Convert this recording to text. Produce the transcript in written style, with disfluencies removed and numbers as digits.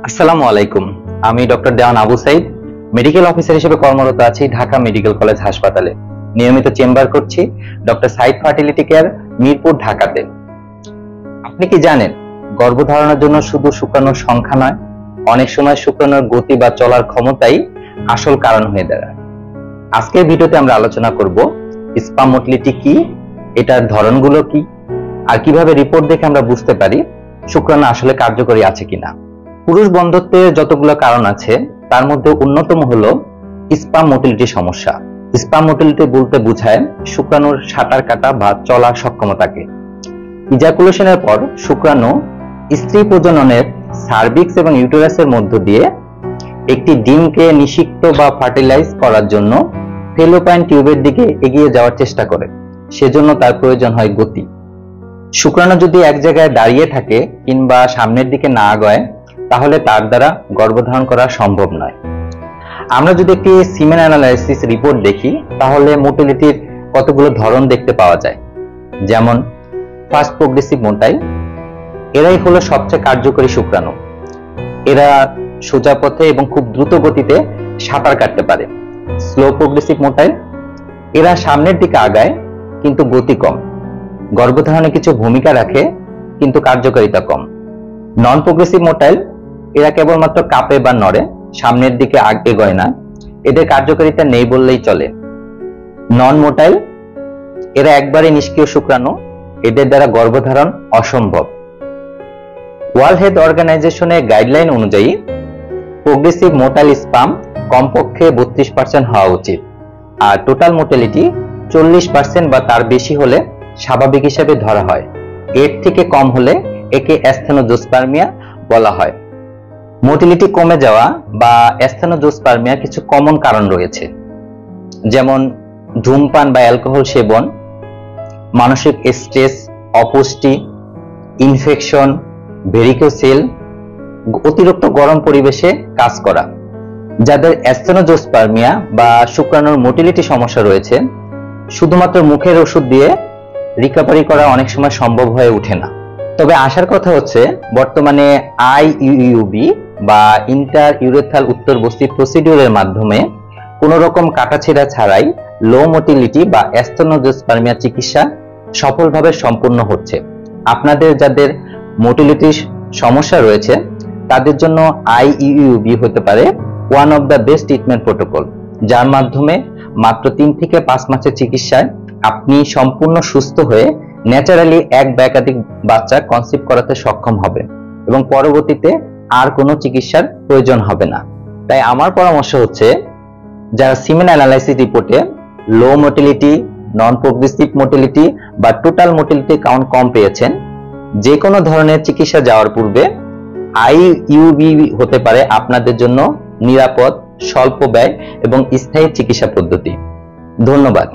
আসসালামু আলাইকুম। আমি ডক্টর দেওয়ান আবু সাইদ, মেডিকেল অফিসার হিসেবে কর্মরত আছি ঢাকা মেডিকেল কলেজ হাসপাতালে। নিয়মিত চেম্বার করছি doctor Saeed fertility care, Mirpur, ঢাকাতে। আপনি কি জানেন, গর্ভধারণের জন্য শুধু শুক্রাণুর সংখ্যা নয়, অনেক সময় শুক্রাণুর গতি বা চলার ক্ষমতাই আসল কারণ হয়ে দাঁড়ায়। আজকের ভিডিওতে আমরা আলোচনা করব স্পাম মোটিলিটি কি, এটার ধরনগুলো কি, আর কিভাবে রিপোর্ট দেখে আমরা বুঝতে পারি শুক্রাণু আসলে কার্যকরী আছে কিনা। পুরুষ বন্ধ্যত্বের যতগুলো কারণ আছে তার মধ্যে অন্যতম হলো স্পাম মোটিলিটি সমস্যা। স্পাম মোটিলিটি বলতে বোঝায় শুক্রাণুর সাঁতার কাটা বা চলার সক্ষমতাকে। ইজাকুলেশনের পর শুক্রাণু স্ত্রী প্রজননের সার্ভিক্স এবং ইউটেরাসের মধ্য দিয়ে একটি ডিমকে নিষিক্ত বা ফার্টিলাইজ করার জন্য ফেলোপাইন টিউবের দিকে এগিয়ে যাওয়ার চেষ্টা করে। সেজন্য তার প্রয়োজন হয় গতি। শুক্রাণু যদি এক জায়গায় দাঁড়িয়ে থাকে কিংবা সামনের দিকে না আগায়, তাহলে তার দ্বারা গর্ভধারণ করা সম্ভব নয়। আমরা যদি একটি সিমেন অ্যানালাইসিস রিপোর্ট দেখি, তাহলে মোটিলিটির কতগুলো ধরন দেখতে পাওয়া যায়। যেমন ফার্স্ট প্রোগ্রেসিভ মোটাইল, এরাই হলো সবচেয়ে কার্যকরী শুক্রাণু। এরা সোজা পথে এবং খুব দ্রুত গতিতে সাঁতার কাটতে পারে। স্লো প্রোগ্রেসিভ মোটাইল, এরা সামনের দিকে আগায় কিন্তু গতি কম, গর্ভধারণে কিছু ভূমিকা রাখে কিন্তু কার্যকারিতা কম। নন প্রোগ্রেসিভ মোটাইল, এরা কেবলমাত্র কাঁপে বা নড়ে, সামনের দিকে এগোয় না, এদের কার্যকারিতা নেই বললেই চলে। নন মোটাইল, এরা একবারে নিষ্ক্রিয় শুক্রাণু, এদের দ্বারা গর্ভধারণ অসম্ভব। ওয়ার্ল্ড হেলথ অর্গানাইজেশনের গাইডলাইন অনুযায়ী প্রোগ্রেসিভ মোটাইল স্পাম কমপক্ষে 32% হওয়া উচিত, আর টোটাল মোটিলিটি 40% বা তার বেশি হলে স্বাভাবিক হিসেবে ধরা হয়। এর থেকে কম হলে একে অ্যাস্থেনোজোস্পার্মিয়া বলা হয়। মোটিলিটি কমে যাওয়া বা অ্যাস্থেনোজোস্পার্মিয়ার কিছু কমন কারণ রয়েছে, যেমন ধূমপান বা অ্যালকোহল সেবন, মানসিক স্ট্রেস, অপুষ্টি, ইনফেকশন, ভেরিকোসেল, অতিরিক্ত গরম পরিবেশে কাজ করা। যাদের অ্যাস্থেনোজোস্পার্মিয়া বা শুক্রাণুর মোটিলিটি সমস্যা রয়েছে, শুধুমাত্র মুখের ওষুধ দিয়ে রিকভারি করা অনেক সময় সম্ভব হয়ে ওঠে না। তবে আসার কথা হচ্ছে, বর্তমানে আইইউবি বা ইন্টার ইউরেথাল উত্তরবর্তী প্রসিডিউরের মাধ্যমে কোনো রকম কাটাছেঁড়া ছাড়াই লো মোটিলিটি বা অ্যাস্থেনোজোস্পার্মিয়া চিকিৎসা সফলভাবে সম্পূর্ণ হচ্ছে। আপনাদের যাদের মোটিলিটির সমস্যা রয়েছে, তাদের জন্য আইইউবি হতে পারে one of the best treatment protocol, যার মাধ্যমে মাত্র 3 থেকে 5 মাসের চিকিৎসায় আপনি সম্পূর্ণ সুস্থ হয়ে ন্যাচারালি এক বা একাধিক বাচ্চা কনসিভ করাতে সক্ষম হবেন এবং পরবর্তীতে আর কোনো চিকিৎসার প্রয়োজন হবে না। তাই আমার পরামর্শ হচ্ছে, যারা সিমেন অ্যানালাইসিস রিপোর্টে লো মোটিলিটি, নন প্রোগ্রেসিভ মোটিলিটি বা টোটাল মোটিলিটি কাউন্ট কম পেয়েছেন, যে কোনো ধরনের চিকিৎসা যাওয়ার পূর্বে আইইউবি হতে পারে আপনাদের জন্য নিরাপদ, স্বল্প ব্যয় এবং স্থায়ী চিকিৎসা পদ্ধতি। ধন্যবাদ।